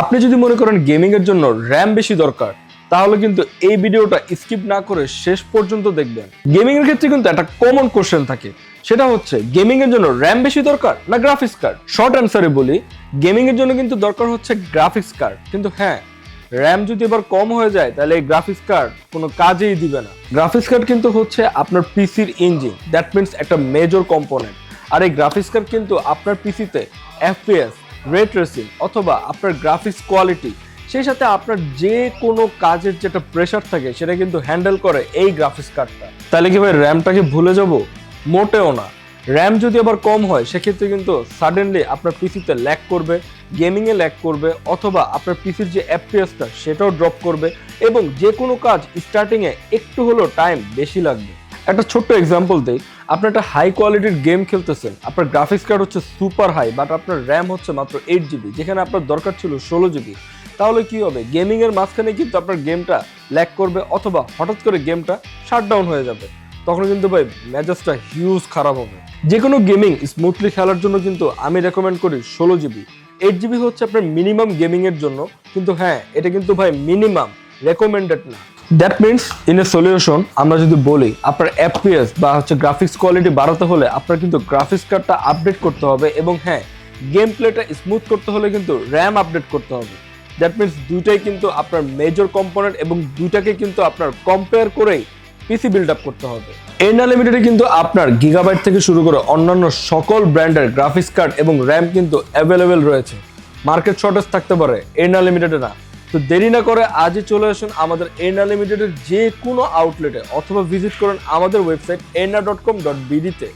আপনি যদি মনে করেন গেমিং এর জন্য র্যাম বেশি দরকার, তাহলে কিন্তু এই ভিডিওটা স্কিপ না করে শেষ পর্যন্ত দেখবেন। গেমিং এর ক্ষেত্রে কিন্তু একটা কমন কোশ্চেন থাকে, সেটা হচ্ছে গেমিং এর জন্য র্যাম বেশি দরকার না গ্রাফিক্স কার্ড। শর্ট অ্যান্সারে বলি, গেমিং এর জন্য কিন্তু দরকার হচ্ছে গ্রাফিক্স কার্ড, কিন্তু হ্যাঁ, র্যাম যদি এবার কম হয়ে যায় তাহলে এই গ্রাফিক্স কার্ড কোনো কাজেই দিবে না। গ্রাফিক্স কার্ড কিন্তু হচ্ছে আপনার পিসির ইঞ্জিন, দ্যাট মিনস একটা মেজর কম্পোনেন্ট। আর এই গ্রাফিক্স কার্ড কিন্তু আপনার পিসিতে এফপিএস, রে ট্রেসিং অথবা আপনার গ্রাফিক্স কোয়ালিটি, সেই সাথে আপনার যে কোনো কাজের যেটা প্রেশার থাকে সেটা কিন্তু হ্যান্ডেল করে এই গ্রাফিক্স কার্ডটা। তাহলে কি ভাই র্যামটাকে ভুলে যাব? মোটেও না। র্যাম যদি আবার কম হয় সেক্ষেত্রে কিন্তু সাডেনলি আপনার পিসিতে ল্যাগ করবে, গেমিংয়ে ল্যাগ করবে, অথবা আপনার পিসির যে এফপিএসটা সেটাও ড্রপ করবে, এবং যে কোনো কাজ স্টার্টিংয়ে একটু হলেও টাইম বেশি লাগবে। একটা ছোট্ট এক্সাম্পল দেই, আপনি একটা হাই কোয়ালিটির গেম খেলতেছেন, আপনার গ্রাফিক্স কার্ড হচ্ছে সুপার হাই, বাট আপনার র্যাম হচ্ছে মাত্র 8 জিবি, যেখানে আপনার দরকার ছিল 16 জিবি। তাহলে কি হবে? গেমিং এর মাঝখানে কিন্তু আপনার গেমটা ল্যাগ করবে, অথবা হঠাৎ করে গেমটা শাটডাউন হয়ে যাবে। তখন কিন্তু ভাই মেজাজটা হিউজ খারাপ হবে। যে কোনো গেমিং স্মুথলি খেলার জন্য কিন্তু আমি রেকমেন্ড করি 16 জিবি। 8 জিবি হচ্ছে আপনার মিনিমাম গেমিং এর জন্য, কিন্তু হ্যাঁ, এটা কিন্তু ভাই মিনিমাম, রেকমেন্ডেড না। That means in a solution আমরা যদি বলি আপনার এফপিএস বা হচ্ছে গ্রাফিক্স কোয়ালিটি বাড়াতে হলে আপনার কিন্তু গ্রাফিক্স কার্ডটা আপডেট করতে হবে, এবং হ্যাঁ, গেম প্লেটা স্মুথ করতে হলে কিন্তু র্যাম আপডেট করতে হবে। দ্যাট মিনস দুইটাই কিন্তু আপনার মেজর কম্পোনেন্ট, এবং দুইটাকে কিন্তু আপনার কম্পেয়ার করেই পিসি বিল্ড আপ করতে হবে। এন্ডা লিমিটেডে কিন্তু আপনার গিগাবাইট থেকে শুরু করে অন্যান্য সকল ব্র্যান্ডের গ্রাফিক্স কার্ড এবং র্যাম কিন্তু অ্যাভেলেবেল রয়েছে। মার্কেট শর্টেজ থাকতে পারে, এন্ডা লিমিটেডে না। তো দেরি না করে আজই চলে আসুন আমাদের এন্ডা লিমিটেডের যে কোনো আউটলেটে, অথবা ভিজিট করুন আমাদের ওয়েবসাইট enna.com.bd তে।